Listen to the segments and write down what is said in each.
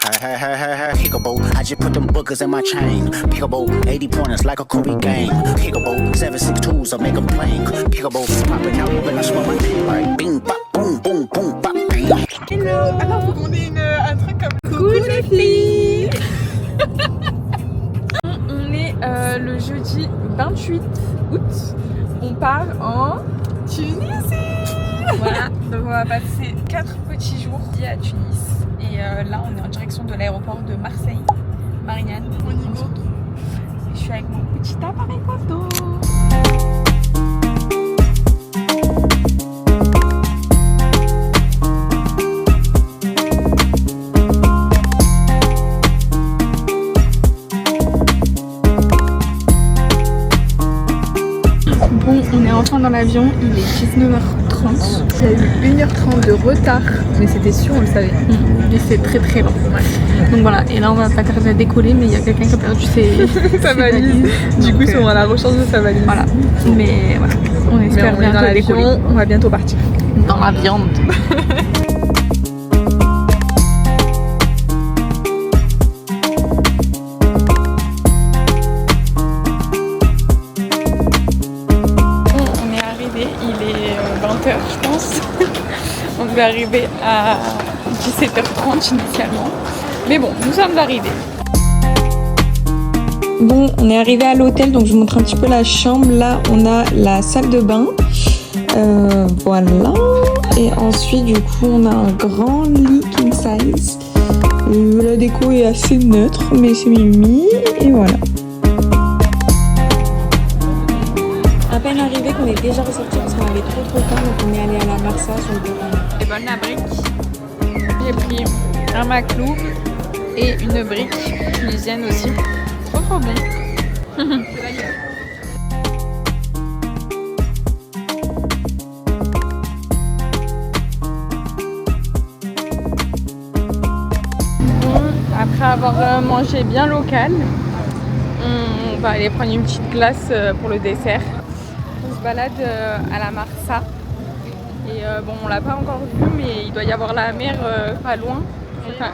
Hey, hey, hey, hey, Peekaboo. I just put them bookers in my chain. Peekaboo, 80 pointers like a Kobe game. Peekaboo, 762s, I make them plain. Peekaboo, popping out when I smell my name. Like, bing, bop, boom, boom, boom, bop, bang. Hello. Alors, faut qu'on ait un truc comme coucou les filles. On est le jeudi 28 août. On part en Tunisie. Voilà, donc on va passer 4 petits jours à Tunis. Et là, on est en direction de l'aéroport de Marseille. Marianne, on y va. Je suis avec mon petit appareil photo. Bon, on est enfin dans l'avion, il est 19h30. Il y a eu 1h30 de retard, mais c'était sûr, on le savait. Et c'est très très lent. Ouais. Donc voilà, et là on va pas tarder à décoller, mais il y a quelqu'un qui a perdu sa valise. Du coup, ils sont à la recherche de sa valise. Voilà, mais voilà, on espère bientôt décoller. On va bientôt partir. Dans la viande. Je pense. On devait arriver à 17h30 initialement. Mais bon, nous sommes arrivés. Bon, on est arrivé à l'hôtel, donc je vous montre un petit peu la chambre. Là, on a la salle de bain. Voilà. Et ensuite, du coup, on a un grand lit king size. La déco est assez neutre, mais c'est mimi. Et voilà. À peine arrivé qu'on est déjà ressorti parce qu'on avait trop faim, donc on est allé à la Marsa sur le bureau. C'est bonne la brique. J'ai pris un maclou et une brique tunisienne aussi. Trop bon. Bon, après avoir mangé bien local, on va aller prendre une petite glace pour le dessert. Balade à la Marsa et bon, on l'a pas encore vu, mais il doit y avoir la mer pas loin. Enfin,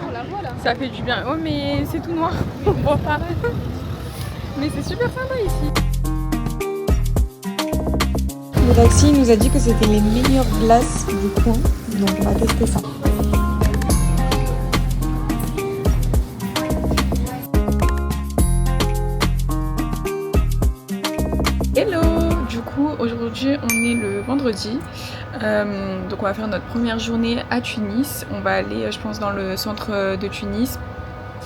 ça fait du bien. Oh, mais c'est tout noir, on voit pas. Mais c'est super sympa ici. Le taxi nous a dit que c'était les meilleures glaces du coin, donc on va tester ça. Hello! Du coup, aujourd'hui, on est le vendredi. Donc on va faire notre première journée à Tunis. On va aller, je pense, dans le centre de Tunis,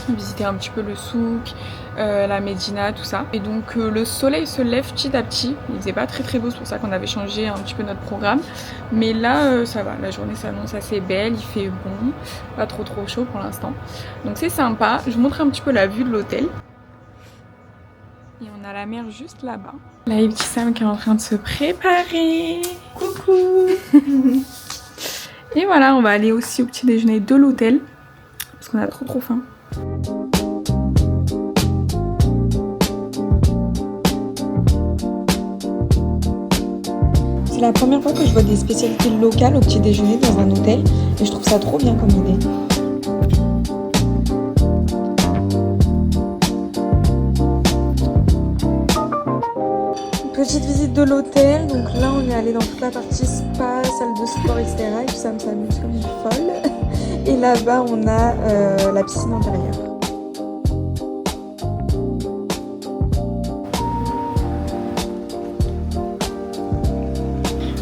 visiter un petit peu le souk, la Médina, tout ça. Et donc le soleil se lève petit à petit. Il faisait pas très beau, c'est pour ça qu'on avait changé un petit peu notre programme. Mais là, ça va, la journée s'annonce assez belle, il fait bon, pas trop chaud pour l'instant. Donc c'est sympa. Je vous montre un petit peu la vue de l'hôtel. Et on a la mer juste là-bas. Là, il y a petit Sam qui est en train de se préparer. Coucou. Et voilà, on va aller aussi au petit déjeuner de l'hôtel. Parce qu'on a trop faim. C'est la première fois que je vois des spécialités locales au petit déjeuner dans un hôtel. Et je trouve ça trop bien comme idée. Petite visite de l'hôtel, donc là on est allé dans toute la partie spa, salle de sport, etc. Et puis ça m'amuse comme une folle. Et là-bas on a la piscine intérieure.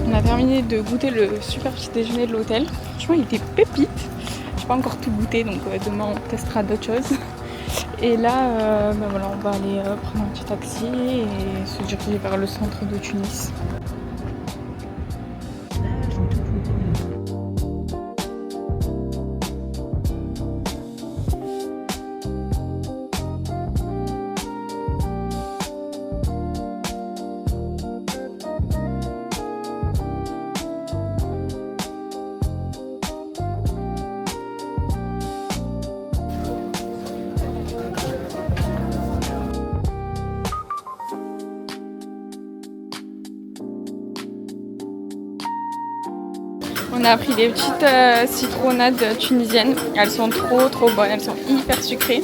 On a terminé de goûter le super petit déjeuner de l'hôtel. Franchement il était pépite. J'ai pas encore tout goûté, donc demain on testera d'autres choses. Et là, voilà, on va aller prendre un petit taxi et se diriger vers le centre de Tunis. On a pris des petites citronnades tunisiennes. Elles sont trop bonnes, elles sont hyper sucrées.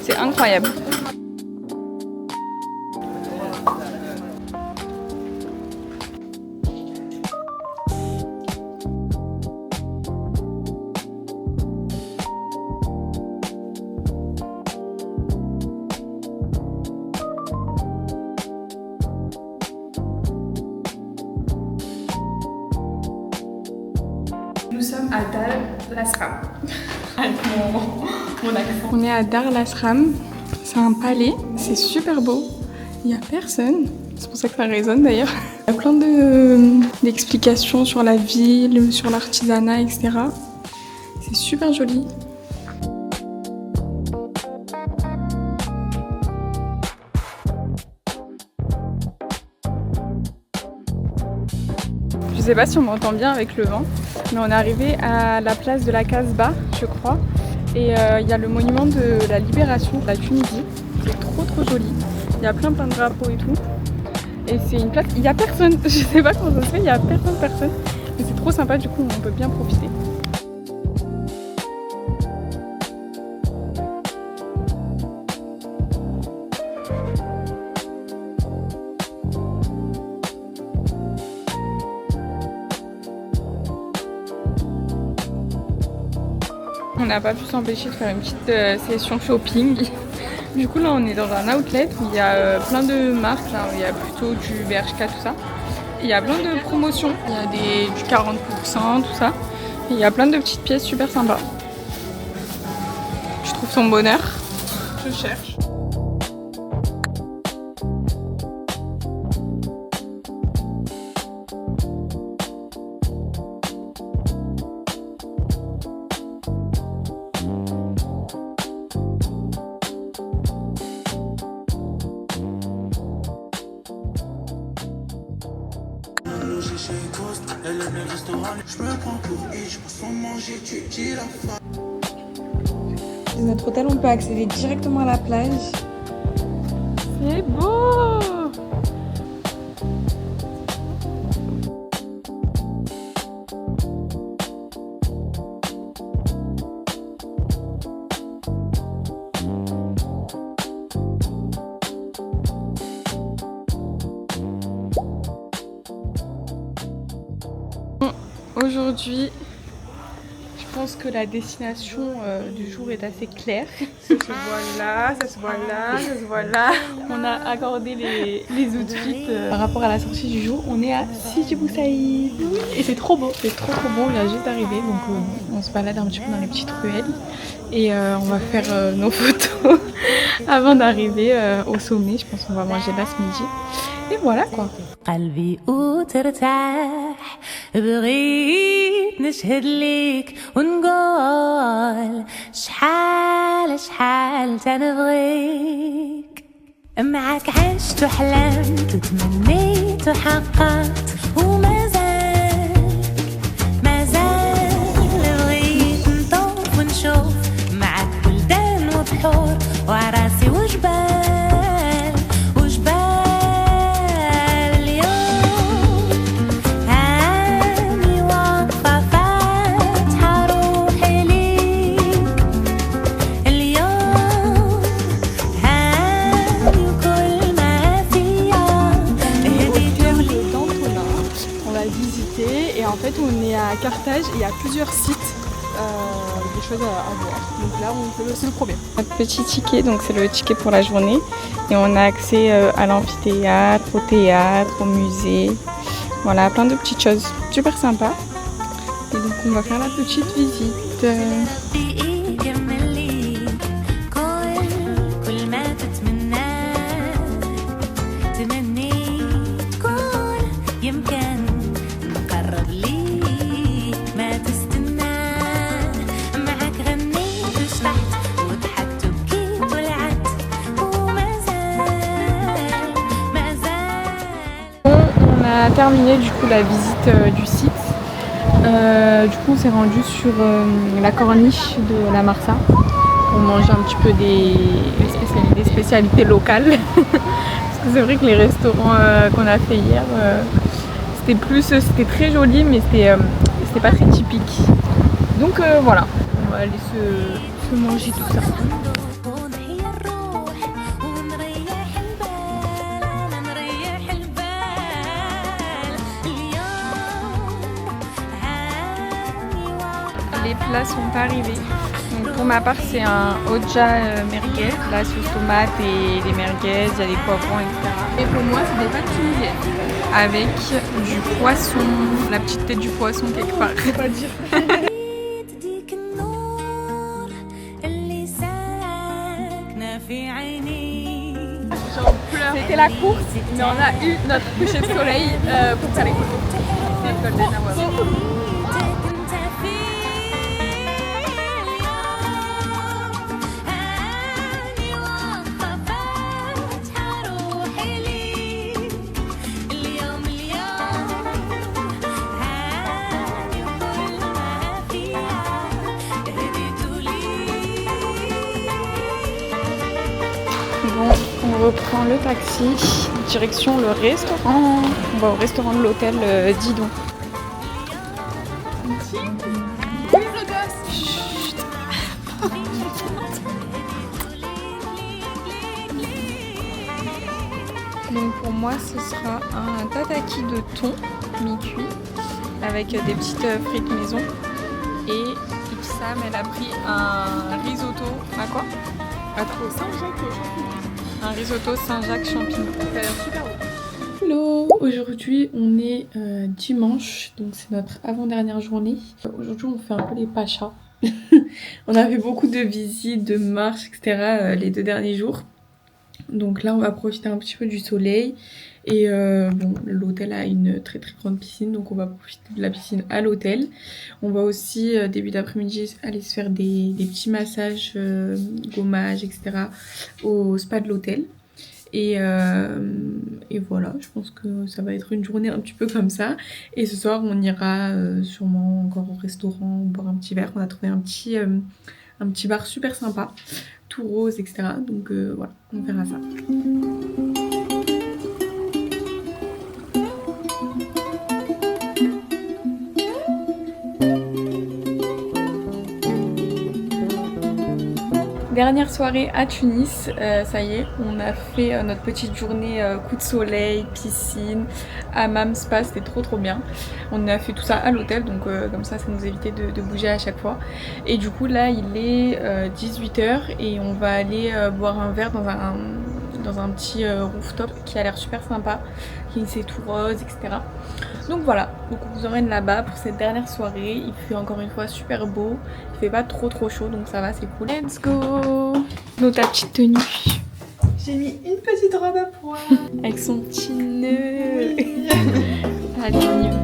C'est incroyable. Nous sommes à Dar Lasram. Avec mon accent. On est à Dar Lasram. C'est un palais. C'est super beau. Il n'y a personne. C'est pour ça que ça résonne d'ailleurs. Il y a plein d'explications sur la ville, sur l'artisanat, etc. C'est super joli. Je sais pas si on m'entend bien avec le vent, mais on est arrivé à la place de la Casbah, je crois. Et il y a le monument de la libération de la Tunisie. C'est trop joli. Il y a plein de drapeaux et tout. Et c'est une place, il n'y a personne. Je sais pas comment ça se fait, il n'y a personne. Mais c'est trop sympa, du coup on peut bien profiter. On n'a pas pu s'empêcher de faire une petite session shopping. Du coup là on est dans un outlet où il y a plein de marques, là, où il y a plutôt du Bershka, tout ça. Il y a plein de promotions, il y a du 40%, tout ça. Et il y a plein de petites pièces super sympas. Je trouve son bonheur. Je cherche. Notre hôtel, on peut accéder directement à la plage. C'est beau! Aujourd'hui, je pense que la destination du jour est assez claire. Ça se voit là, ça se voit là, ça se voit là. On a accordé les outfits par rapport à la sortie du jour. On est à Sidi Bou Saïd. Et c'est trop beau, c'est trop beau. On vient juste d'arriver, donc on se balade un petit peu dans les petites ruelles. Et on va faire nos photos avant d'arriver au sommet. Je pense qu'on va manger là ce midi. Et voilà quoi. قلبي وترتاح بغيت نشهد ليك ونقول شحال تنبغيك معك عشت وحلمت وتمنيت وحققت وما زال بغيت نطوف ونشوف معك بلدان وبحور وعراسي وجبال En fait, on est à Carthage et il y a plusieurs sites, des choses à voir. Donc là, c'est le premier. Notre petit ticket, donc c'est le ticket pour la journée. Et on a accès à l'amphithéâtre, au théâtre, au musée. Voilà, plein de petites choses super sympas. Et donc on va faire la petite visite. On a terminé du coup la visite du site. Du coup on s'est rendu sur la corniche de la Marsa pour manger un petit peu des spécialités locales. Parce que c'est vrai que les restaurants qu'on a fait hier, c'était très joli, mais c'était pas très typique. Donc voilà, on va aller se manger tout ça. Les plats sont arrivés. Donc pour ma part c'est un Oja merguez, la sauce tomate et les merguez, il y a des poivrons, etc. Et pour moi c'est des pâtes tunisiennes avec du poisson, la petite tête du poisson quelque part. Je sais pas dire. J'en pleure. C'était la course, mais on a eu notre coucher de soleil pour faire les photos. Notre golden hour. Bon, on reprend le taxi, direction le restaurant. On va au restaurant de l'hôtel Didon. Donc pour moi ce sera un tataki de thon mi-cuit avec des petites frites maison. Et Ipsam elle a pris un risotto à quoi? Un risotto Saint-Jacques champignons. Ça a l'air super bon. Hello, aujourd'hui on est dimanche, donc c'est notre avant-dernière journée. Aujourd'hui on fait un peu les pachas. On a fait beaucoup de visites, de marches, etc. Les 2 derniers jours. Donc là on va profiter un petit peu du soleil. Et bon, l'hôtel a une très très grande piscine, donc on va profiter de la piscine à l'hôtel. On va aussi début d'après-midi aller se faire des petits massages, gommage, etc. au spa de l'hôtel. Et voilà, je pense que ça va être une journée un petit peu comme ça. Et ce soir on ira sûrement encore au restaurant boire un petit verre. On a trouvé un petit bar super sympa, tout rose, etc. Donc voilà, on verra ça. Dernière soirée à Tunis, ça y est, on a fait notre petite journée coup de soleil, piscine, hammam, spa, c'était trop bien. On a fait tout ça à l'hôtel, donc comme ça nous évitait de bouger à chaque fois. Et du coup là il est 18h et on va aller boire un verre dans un petit rooftop qui a l'air super sympa, qui c'est tout rose, etc. Donc voilà, donc on vous emmène là-bas pour cette dernière soirée. Il fait encore une fois super beau, il fait pas trop chaud, donc ça va, c'est cool. Let's go. Nos ta petite tenue. J'ai mis une petite robe à pois. Avec son petit nœud. Oui. Allez, on y va.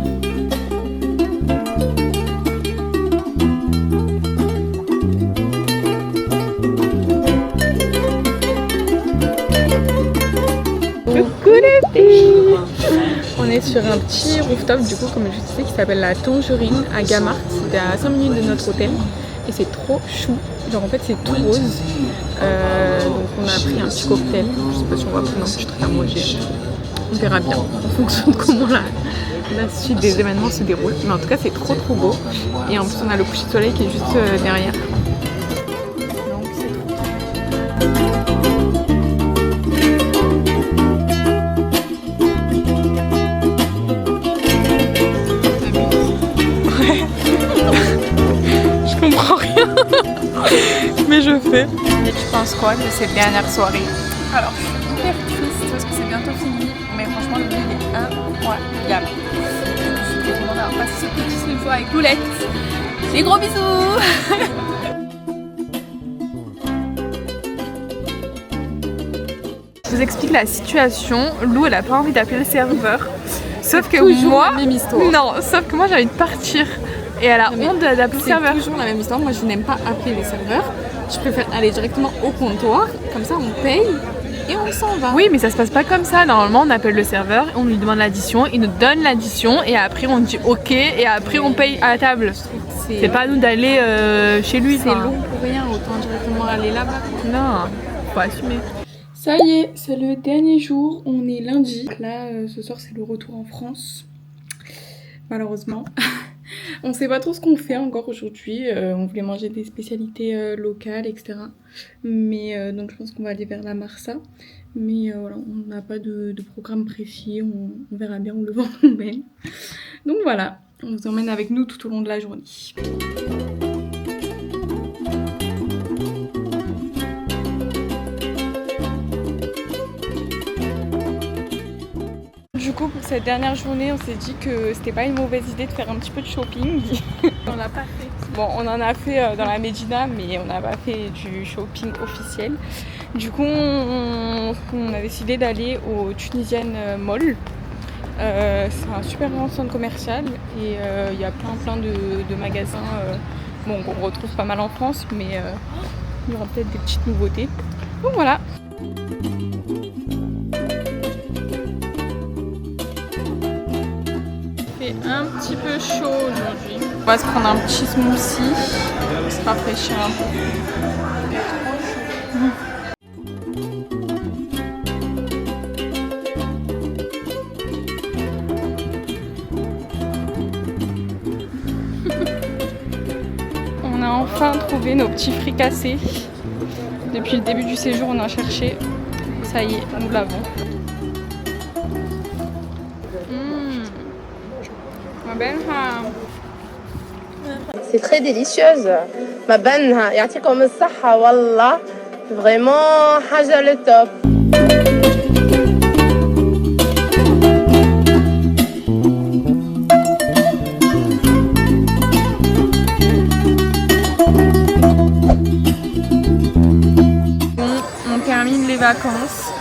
Coucou les filles. On est sur un petit rooftop du coup comme je disais qui s'appelle la Tangerine à Gamart. C'était à 5 minutes de notre hôtel et c'est trop chou. Genre en fait c'est tout rose. Donc on a pris un petit cocktail. Je sais pas si on va prendre un petit truc à manger. On verra bien en fonction de comment la suite des événements se déroule. Mais en tout cas c'est trop beau. Et en plus on a le coucher de soleil qui est juste derrière. Donc c'est trop. Mais je fais. Et tu penses quoi de cette dernière soirée? Alors, je suis hyper triste parce que c'est bientôt fini, mais franchement, le vue est incroyable. Je suis contente d'avoir passé cette petite fois avec Loulette. Des gros bisous. Je vous explique la situation. Lou, elle a pas envie d'appeler le serveur. Sauf que toujours moi, la même histoire. Non, sauf que moi j'ai envie de partir. Et elle a honte d'appeler le serveur. C'est toujours la même histoire. Moi, je n'aime pas appeler les serveurs. Je préfère aller directement au comptoir. Comme ça, on paye et on s'en va. Oui, mais ça se passe pas comme ça. Normalement, on appelle le serveur, on lui demande l'addition, il nous donne l'addition et après on dit ok et après on paye à la table. C'est pas à nous d'aller chez lui. C'est long pour rien. Autant directement aller là-bas. Non, faut assumer. Ça y est, c'est le dernier jour. On est lundi. Là, ce soir, c'est le retour en France. Malheureusement. On sait pas trop ce qu'on fait encore aujourd'hui. On voulait manger des spécialités locales, etc. Mais donc je pense qu'on va aller vers la Marsa. Mais voilà, on n'a pas de programme précis. On verra bien où le vent nous mène. Donc voilà, on vous emmène avec nous tout au long de la journée. Du coup, pour cette dernière journée, on s'est dit que c'était pas une mauvaise idée de faire un petit peu de shopping. On l'a pas fait. Bon, on en a fait dans la Médina, mais on n'a pas fait du shopping officiel. Du coup, on a décidé d'aller au Tunisian Mall. C'est un super grand centre commercial et il y a plein de magasins bon, qu'on retrouve pas mal en France, mais il y aura peut-être des petites nouveautés. Donc voilà. Un petit peu chaud aujourd'hui. On va se prendre un petit smoothie, se rafraîchir un peu. On a enfin trouvé nos petits fricassés. Depuis le début du séjour, on en cherchait. Ça y est, nous l'avons. C'est très délicieuse. Ma banha, يعطيكم الصحة والله. Vraiment حاجة le top. On termine les vacances.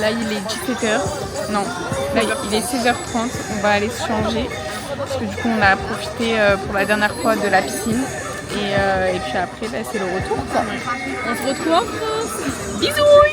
Là, il est 17h. Non, là, il est 16h30. On va aller se changer. Parce que du coup, on a profité pour la dernière fois de la piscine. Et puis après, bah, c'est le retour, quoi. On se retrouve en France. Bisous.